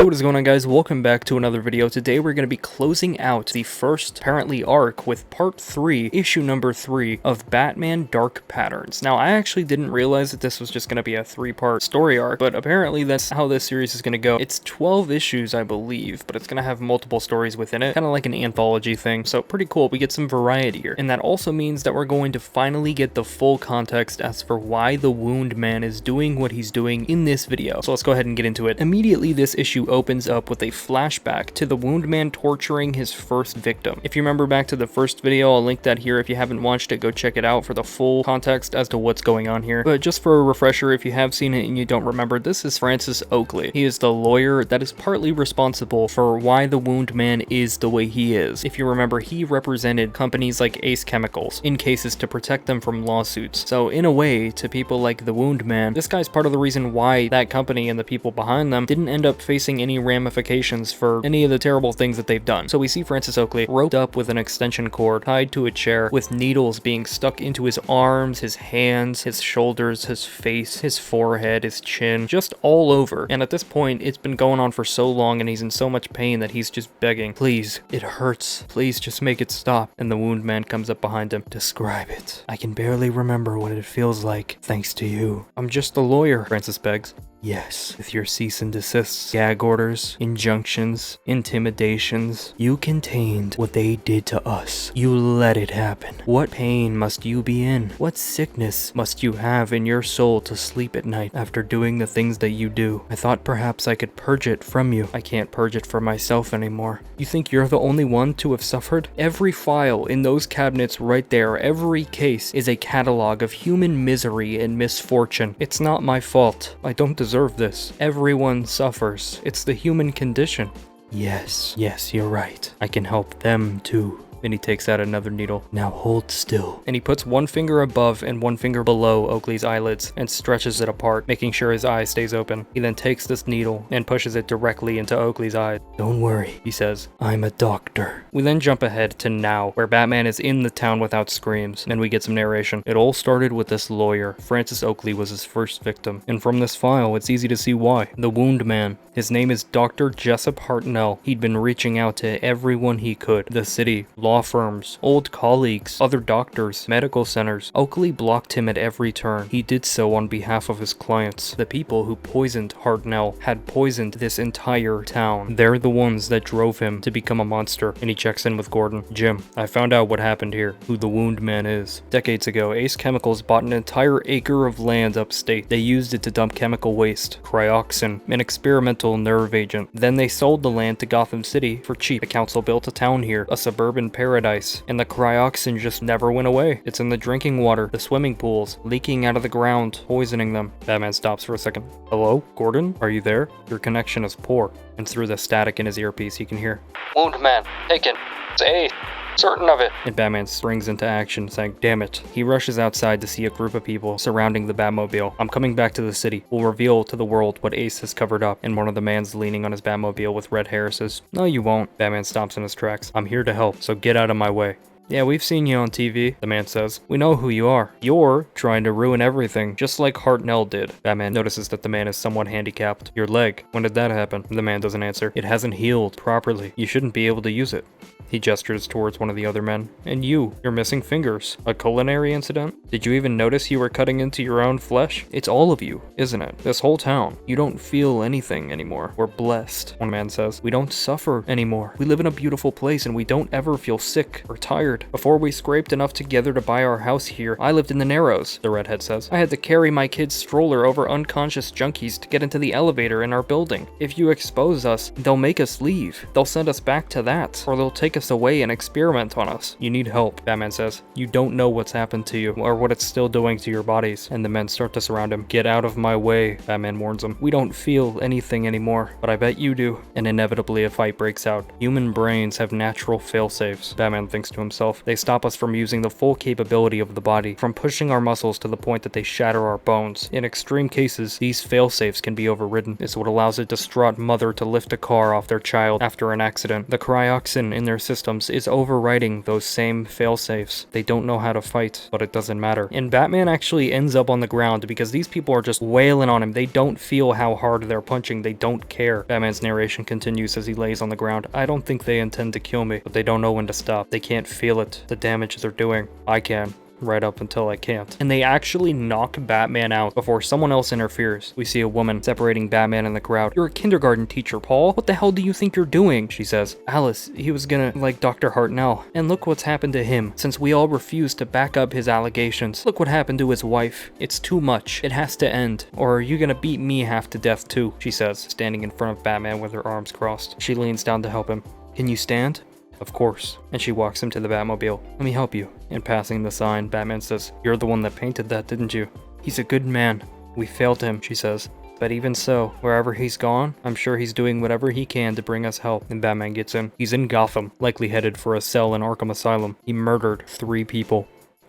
What is going on, guys? Welcome back to another video. Today we're going to be closing out the first apparently arc with part 3, issue number 3 of Batman Dark Patterns. Now, I actually didn't realize that this was just going to be a 3-part story arc, but apparently that's how this series is going to go. It's 12 issues, I believe, but it's going to have multiple stories within it, kind of like an anthology thing. So pretty cool. We get some variety here. And that also means that we're going to finally get the full context as for why the Wound Man is doing what he's doing in this video. So let's go ahead and get into it. Immediately, this issue opens up with a flashback to the Wound Man torturing his first victim. If you remember back to the first video, I'll link that here. If you haven't watched it, go check it out for the full context as to what's going on here. But just for a refresher, if you have seen it and you don't remember, this is Francis Oakley. He is the lawyer that is partly responsible for why the Wound Man is the way he is. If you remember, he represented companies like Ace Chemicals in cases to protect them from lawsuits. So in a way, to people like the Wound Man, this guy's part of the reason why that company and the people behind them didn't end up facing any ramifications for any of the terrible things that they've done. So we see Francis Oakley roped up with an extension cord, tied to a chair, with needles being stuck into his arms, his hands, his shoulders, his face, his forehead, his chin, just all over. And at this point, it's been going on for so long and he's in so much pain that he's just begging, please, it hurts. Please just make it stop. And the Wound Man comes up behind him. Describe it. I can barely remember what it feels like, thanks to you. I'm just a lawyer, Francis begs. Yes, with your cease and desist, gag orders, injunctions, intimidations, you contained what they did to us. You let it happen. What pain must you be in? What sickness must you have in your soul to sleep at night after doing the things that you do? I thought perhaps I could purge it from you. I can't purge it for myself anymore. You think you're the only one to have suffered? Every file in those cabinets right there, every case is a catalog of human misery and misfortune. It's not my fault. I don't deserve this. Everyone suffers. It's the human condition. Yes, you're right. I can help them too. And he takes out another needle. Now hold still. And he puts one finger above and one finger below Oakley's eyelids and stretches it apart, making sure his eye stays open. He then takes this needle and pushes it directly into Oakley's eye. Don't worry, he says. I'm a doctor. We then jump ahead to now, where Batman is in the town without screams, and we get some narration. It all started with this lawyer. Francis Oakley was his first victim. And from this file, it's easy to see why. The Wound Man. His name is Dr. Jessup Hartnell. He'd been reaching out to everyone he could. The city, law firms, old colleagues, other doctors, medical centers. Oakley blocked him at every turn. He did so on behalf of his clients. The people who poisoned Hartnell had poisoned this entire town. They're the ones that drove him to become a monster. And he checks in with Gordon. Jim, I found out what happened here, who the Wound Man is. Decades ago, Ace Chemicals bought an entire acre of land upstate. They used it to dump chemical waste, cryoxin, an experimental nerve agent. Then they sold the land to Gotham City for cheap. The council built a town here, a suburban paradise, and the cryoxin just never went away. It's in the drinking water, the swimming pools, leaking out of the ground, poisoning them. Batman stops for a second. Hello, Gordon? Are you there? Your connection is poor. And through the static in his earpiece, he can hear, Wound Man, taken. It's Ace. Certain of it. And Batman springs into action, saying, damn it. He rushes outside to see a group of people surrounding the Batmobile. I'm coming back to the city. We'll reveal to the world what Ace has covered up. And one of the mans leaning on his Batmobile with red hair says, no, you won't. Batman stops in his tracks. I'm here to help, so get out of my way. Yeah, we've seen you on TV, the man says. We know who you are. You're trying to ruin everything, just like Hartnell did. Batman notices that the man is somewhat handicapped. Your leg, when did that happen? The man doesn't answer. It hasn't healed properly. You shouldn't be able to use it. He gestures towards one of the other men. And you're missing fingers. A culinary incident? Did you even notice you were cutting into your own flesh? It's all of you, isn't it? This whole town. You don't feel anything anymore. We're blessed, one man says. We don't suffer anymore. We live in a beautiful place and we don't ever feel sick or tired. Before we scraped enough together to buy our house here, I lived in the Narrows, the redhead says. I had to carry my kid's stroller over unconscious junkies to get into the elevator in our building. If you expose us, they'll make us leave. They'll send us back to that, or they'll take us away and experiment on us. You need help, Batman says. You don't know what's happened to you, or what it's still doing to your bodies. And the men start to surround him. Get out of my way, Batman warns them. We don't feel anything anymore, but I bet you do. And inevitably a fight breaks out. Human brains have natural failsafes, Batman thinks to himself. himself. They stop us from using the full capability of the body, from pushing our muscles to the point that they shatter our bones. In extreme cases, these failsafes can be overridden. It's what allows a distraught mother to lift a car off their child after an accident. The cryoxin in their systems is overriding those same failsafes. They don't know how to fight, but it doesn't matter. And Batman actually ends up on the ground because these people are just wailing on him. They don't feel how hard they're punching. They don't care. Batman's narration continues as he lays on the ground. I don't think they intend to kill me, but they don't know when to stop. They can't feel it, the damage they're doing. I can. Right up until I can't. And they actually knock Batman out before someone else interferes. We see a woman separating Batman and the crowd. You're a kindergarten teacher, Paul. What the hell do you think you're doing? She says. Alice, he was gonna like Dr. Hartnell. And look what's happened to him. Since we all refused to back up his allegations. Look what happened to his wife. It's too much. It has to end. Or are you gonna beat me half to death too? She says, standing in front of Batman with her arms crossed. She leans down to help him. Can you stand? Of course. And she walks him to the Batmobile. Let me help you. In passing the sign, Batman says, You're the one that painted that, didn't you? He's a good man. We failed him, she says. But even so, wherever he's gone, I'm sure he's doing whatever he can to bring us help. And Batman gets in. He's in Gotham, likely headed for a cell in Arkham Asylum. He murdered 3 people.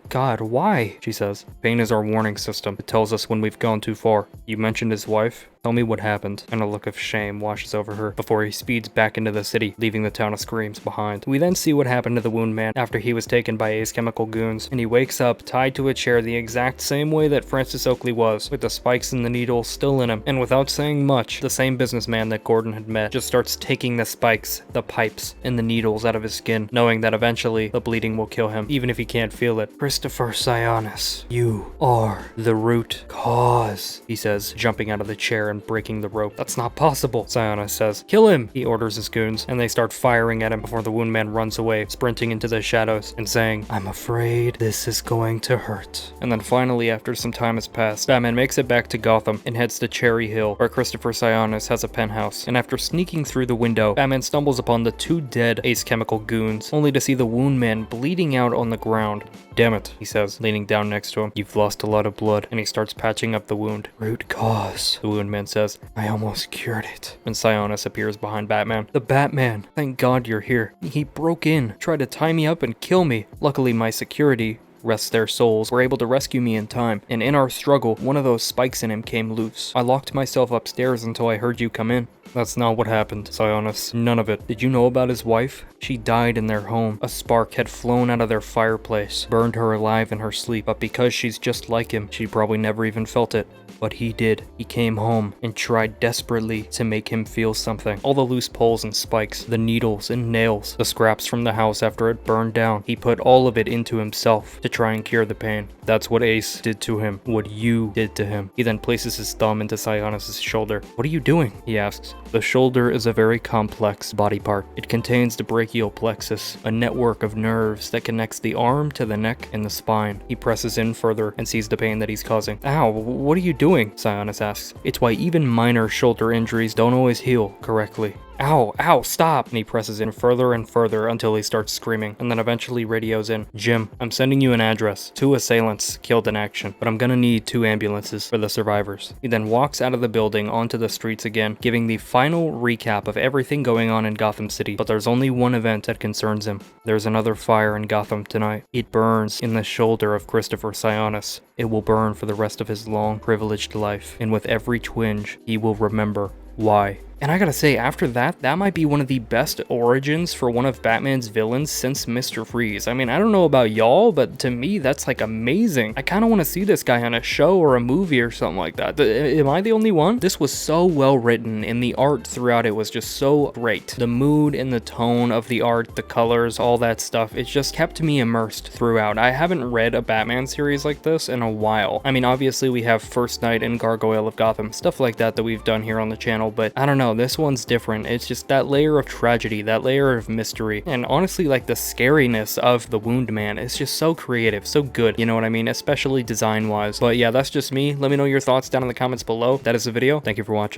God, why? She says. Pain is our warning system. It tells us when we've gone too far. You mentioned his wife? Tell me what happened. And a look of shame washes over her before he speeds back into the city, leaving the town of Screams behind. We then see what happened to the Wound Man after he was taken by Ace Chemical goons, and he wakes up tied to a chair the exact same way that Francis Oakley was, with the spikes and the needles still in him. And without saying much, the same businessman that Gordon had met just starts taking the spikes, the pipes, and the needles out of his skin, knowing that eventually the bleeding will kill him, even if he can't feel it. Christopher Sionis, you are the root cause, he says, jumping out of the chair and breaking the rope. That's not possible, Sionis says. Kill him, he orders his goons, and they start firing at him before the Wound Man runs away, sprinting into the shadows and saying, I'm afraid this is going to hurt. And then finally, after some time has passed, Batman makes it back to Gotham and heads to Cherry Hill, where Christopher Sionis has a penthouse. And after sneaking through the window, Batman stumbles upon the 2 dead Ace Chemical goons, only to see the Wound Man bleeding out on the ground. Damn it, he says, leaning down next to him. You've lost a lot of blood, and he starts patching up the wound. Root cause, the Wound Man says. I almost cured it. And Sionis appears behind Batman. The Batman, thank God you're here. He broke in, tried to tie me up and kill me. Luckily, my security, rest their souls, were able to rescue me in time, and in our struggle, one of those spikes in him came loose. I locked myself upstairs until I heard you come in. That's not what happened, Sionis. None of it. Did you know about his wife? She died in their home. A spark had flown out of their fireplace, burned her alive in her sleep, but because she's just like him, she probably never even felt it. But he did. He came home and tried desperately to make him feel something. All the loose poles and spikes, the needles and nails, the scraps from the house after it burned down, he put all of it into himself to try and cure the pain. That's what Ace did to him. What you did to him. He then places his thumb into Sionis' shoulder. What are you doing? He asks. The shoulder is a very complex body part. It contains the brachial plexus, a network of nerves that connects the arm to the neck and the spine. He presses in further and sees the pain that he's causing. Ow, what are you doing? Sionis asks. It's why even minor shoulder injuries don't always heal correctly. Ow, ow, stop! And he presses in further and further until he starts screaming, and then eventually radios in. Jim, I'm sending you an address. 2 assailants killed in action, but I'm gonna need 2 ambulances for the survivors. He then walks out of the building onto the streets again, giving the final recap of everything going on in Gotham City, but there's only one event that concerns him. There's another fire in Gotham tonight. It burns in the shoulder of Christopher Sionis. It will burn for the rest of his long, privileged life, and with every twinge, he will remember why. And I gotta say, after that, that might be one of the best origins for one of Batman's villains since Mr. Freeze. I mean, I don't know about y'all, but to me, that's like amazing. I kind of want to see this guy on a show or a movie or something like that. Am I the only one? This was so well written, and the art throughout it was just so great. The mood and the tone of the art, the colors, all that stuff, it just kept me immersed throughout. I haven't read a Batman series like this in a while. I mean, obviously we have First Night and Gargoyle of Gotham, stuff like that we've done here on the channel, but I don't know. This one's different. It's just that layer of tragedy, that layer of mystery, and honestly, like the scariness of the Wound Man is just so creative, so good, you know what I mean, especially design wise. But yeah, that's just me. Let me know your thoughts down in the comments below. That is the video. Thank you for watching.